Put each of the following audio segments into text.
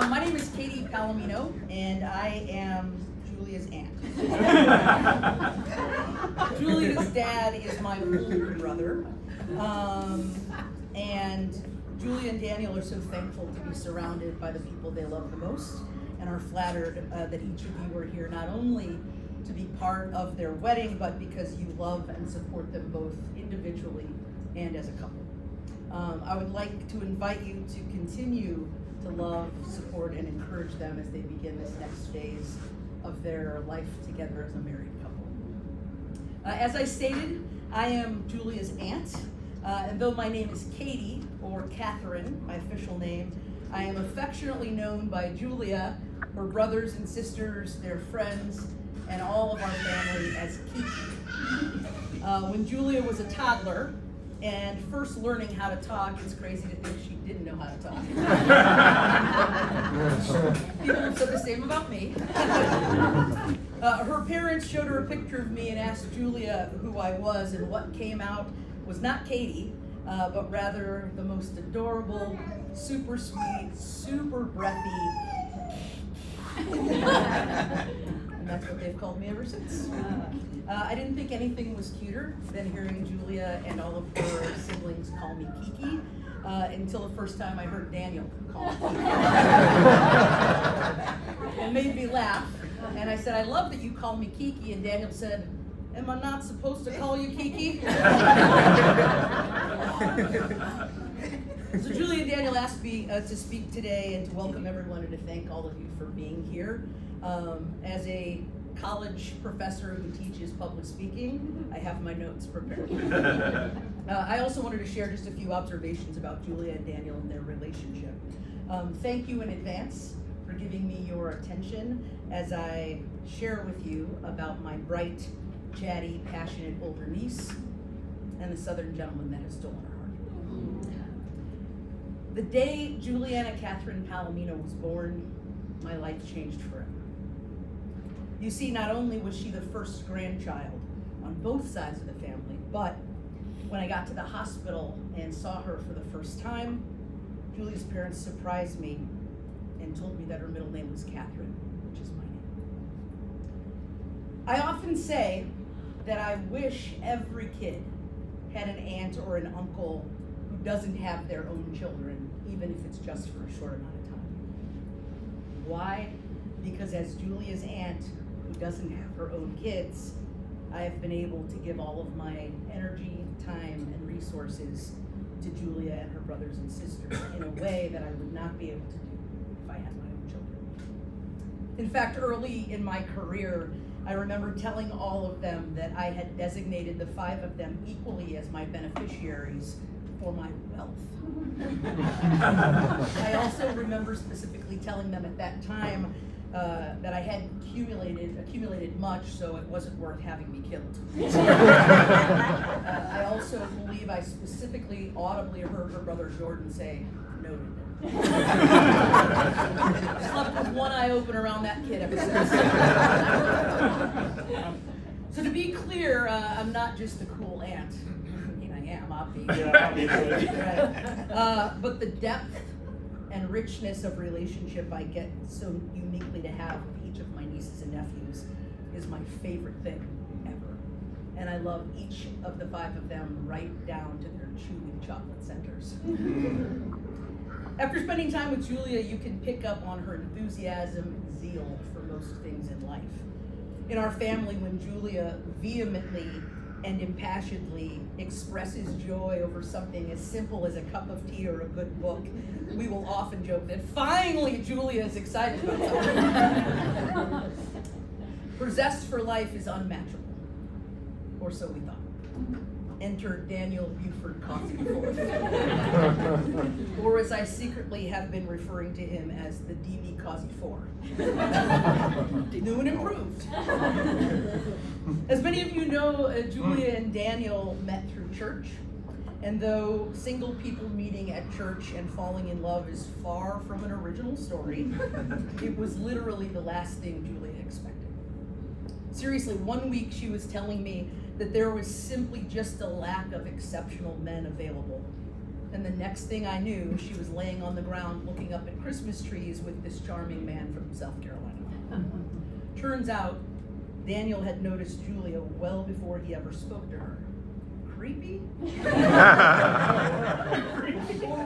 My name is Katie Palomino, and I am Julia's aunt. Julia's dad is my older brother, and Julia and Daniel are so thankful to be surrounded by the people they love the most, and are flattered that each of you are here not only to be part of their wedding, but because you love and support them both individually and as a couple. I would like to invite you to continue to love, support, and encourage them as they begin this next phase of their life together as a married couple. As I stated, I am Julia's aunt, and though my name is Katie, or Catherine, my official name, I am affectionately known by Julia, her brothers and sisters, their friends, and all of our family as Kiki. When Julia was a toddler and first learning how to talk, it's crazy to think she didn't know how to talk. People have said the same about me. Her parents showed her a picture of me and asked Julia who I was, and what came out was not Katie, but rather the most adorable, super sweet, super breathy. And that's what they've called me ever since. I didn't think anything was cuter than hearing Julia and all of her siblings call me Kiki, until the first time I heard Daniel call me Kiki. It made me laugh, and I said, "I love that you call me Kiki," and Daniel said, "Am I not supposed to call you Kiki?" So Julia and Daniel asked me to speak today and to welcome everyone and to thank all of you for being here. As a college professor who teaches public speaking, I have my notes prepared. I also wanted to share just a few observations about Julia and Daniel and their relationship. Thank you in advance for giving me your attention as I share with you about my bright, chatty, passionate older niece and the Southern gentleman that has stolen her heart. The day Juliana Catherine Palomino was born, my life changed forever. You see, not only was she the first grandchild on both sides of the family, but when I got to the hospital and saw her for the first time, Julia's parents surprised me and told me that her middle name was Catherine, which is my name. I often say that I wish every kid had an aunt or an uncle who doesn't have their own children, even if it's just for a short amount of time. Why? Because as Julia's aunt, who doesn't have her own kids, I have been able to give all of my energy, time, and resources to Julia and her brothers and sisters in a way that I would not be able to do if I had my own children. In fact, early in my career, I remember telling all of them that I had designated the 5 of them equally as my beneficiaries for my wealth. I also remember specifically telling them at that time that I had accumulated much, so it wasn't worth having me killed. I also believe I specifically audibly heard her brother Jordan say, "Noted." Slept with one eye open around that kid ever since. So to be clear, I'm not just a cool aunt. I mean, I am, obviously. But the depth and richness of relationship I get so uniquely to have with each of my nieces and nephews is my favorite thing ever. And I love each of the 5 of them right down to their chewy chocolate centers. After spending time with Julia, you can pick up on her enthusiasm and zeal for most things in life. In our family, when Julia vehemently and impassionedly expresses joy over something as simple as a cup of tea or a good book, we will often joke that finally Julia is excited about something. Her zest for life is unmatchable, or so we thought. Enter Daniel Buford Coffee IV, or as I secretly have been referring to him as the DB Coffee IV. New and improved. As many of you know, Julia and Daniel met through church, and though single people meeting at church and falling in love is far from an original story, it was literally the last thing Julia expected. Seriously, one week she was telling me that there was simply just a lack of exceptional men available. And the the next thing I knew, she was laying on the ground looking up at Christmas trees with this charming man from South Carolina. Turns out, Daniel had noticed Julia well before he ever spoke to her. Creepy? Or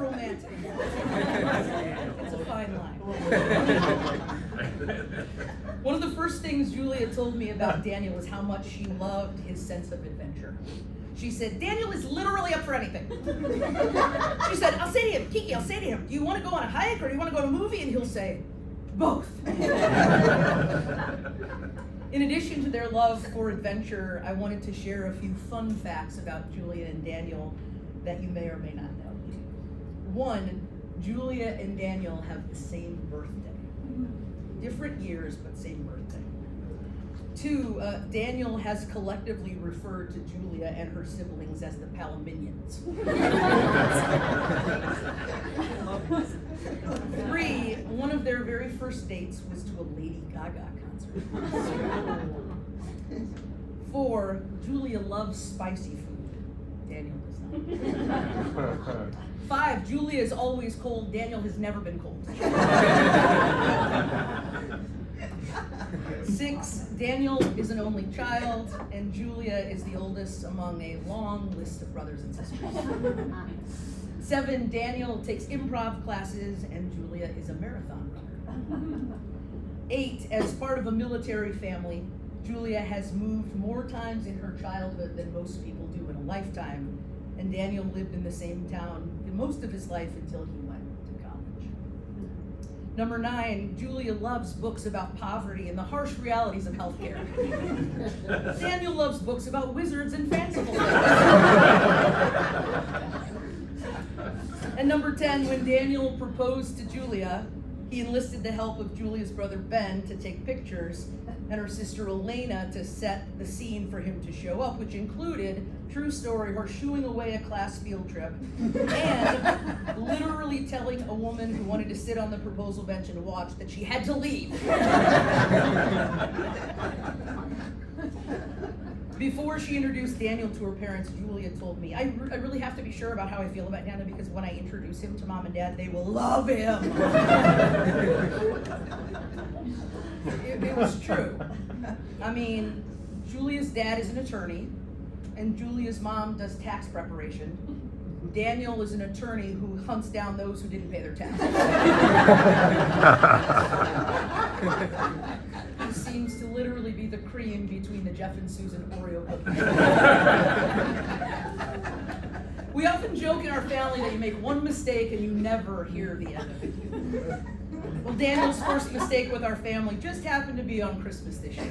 romantic? It's a fine line. One of the first things Julia told me about Daniel was how much she loved his sense of adventure. She said, Daniel is literally up for anything. She said, I'll say to him, Kiki, I'll say to him, do you want to go on a hike or do you want to go to a movie? And he'll say, both. In addition to their love for adventure, I wanted to share a few fun facts about Julia and Daniel that you may or may not know. One, Julia and Daniel have the same birthday. Different years, but same birthday. Two, Daniel has collectively referred to Julia and her siblings as the Palominions. Three, one of their very first dates was to a Lady Gaga concert. Four, Julia loves spicy food. Daniel does not. Five, Julia is always cold. Daniel has never been cold. Six, Daniel is an only child, and Julia is the oldest among a long list of brothers and sisters. Seven, Daniel takes improv classes, and Julia is a marathon runner. Eight, as part of a military family, Julia has moved more times in her childhood than most people do in a lifetime, and Daniel lived in the same town most of his life until he went to college. Number 9, Julia loves books about poverty and the harsh realities of healthcare. Daniel loves books about wizards and fanciful things. And number 10, when Daniel proposed to Julia, he enlisted the help of Julia's brother Ben to take pictures and her sister Elena to set the scene for him to show up, which included, true story, her shooing away a class field trip and literally telling a woman who wanted to sit on the proposal bench and watch that she had to leave. Before she introduced Daniel to her parents, Julia told me, I really have to be sure about how I feel about Daniel because when I introduce him to mom and dad, they will love him. It was true. I mean, Julia's dad is an attorney, and Julia's mom does tax preparation. Daniel is an attorney who hunts down those who didn't pay their taxes. He seems to literally be the cream between the Jeff and Susan Oreo cookies. We often joke in our family that you make one mistake and you never hear the end of it. Well, Daniel's first mistake with our family just happened to be on Christmas this year.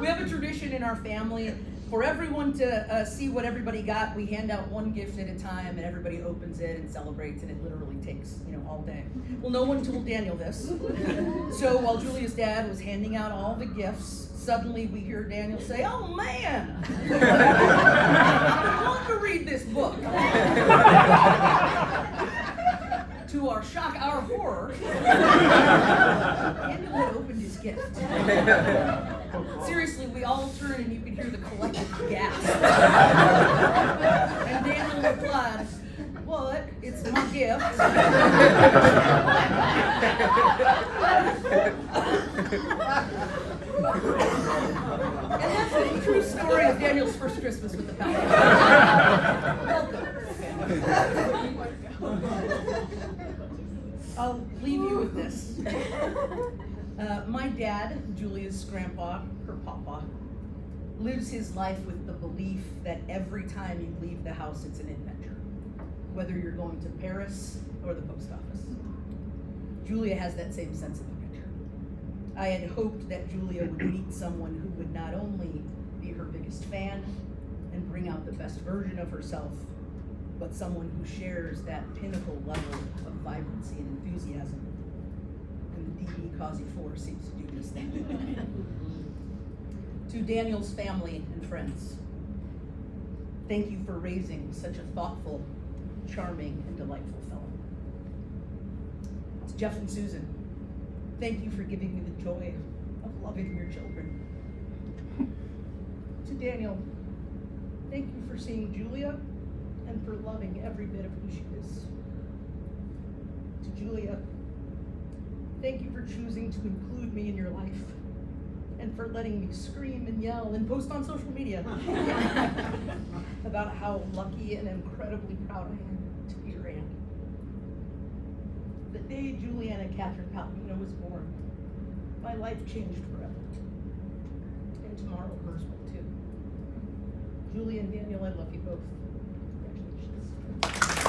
We have a tradition in our family. For everyone to see what everybody got, we hand out one gift at a time, and everybody opens it and celebrates, and it literally takes, all day. Well, no one told Daniel this. So while Julia's dad was handing out all the gifts, suddenly we hear Daniel say, "Oh man, I want to read this book." To our shock, our horror, Daniel had opened his gift. Seriously, we all turned and you could hear the collective gasp. And Daniel replied, "What? It's my gift." And that's the true story of Daniel's first Christmas with the family. I'll leave you with this. My dad, Julia's grandpa, her papa, lives his life with the belief that every time you leave the house, it's an adventure, whether you're going to Paris or the post office. Julia has that same sense of adventure. I had hoped that Julia would meet someone who would not only be her biggest fan and bring out the best version of herself, but someone who shares that pinnacle level of vibrancy and enthusiasm. And the DB Causey 4 seems to do this thing. To Daniel's family and friends, thank you for raising such a thoughtful, charming, and delightful fellow. To Jeff and Susan, thank you for giving me the joy of loving your children. To Daniel, thank you for seeing Julia and for loving every bit of who she is. Julia, thank you for choosing to include me in your life and for letting me scream and yell and post on social media about how lucky and incredibly proud I am to be your aunt. The day Juliana Catherine Palomino was born, my life changed forever. And tomorrow hers will too. Julie and Daniel, I love you both.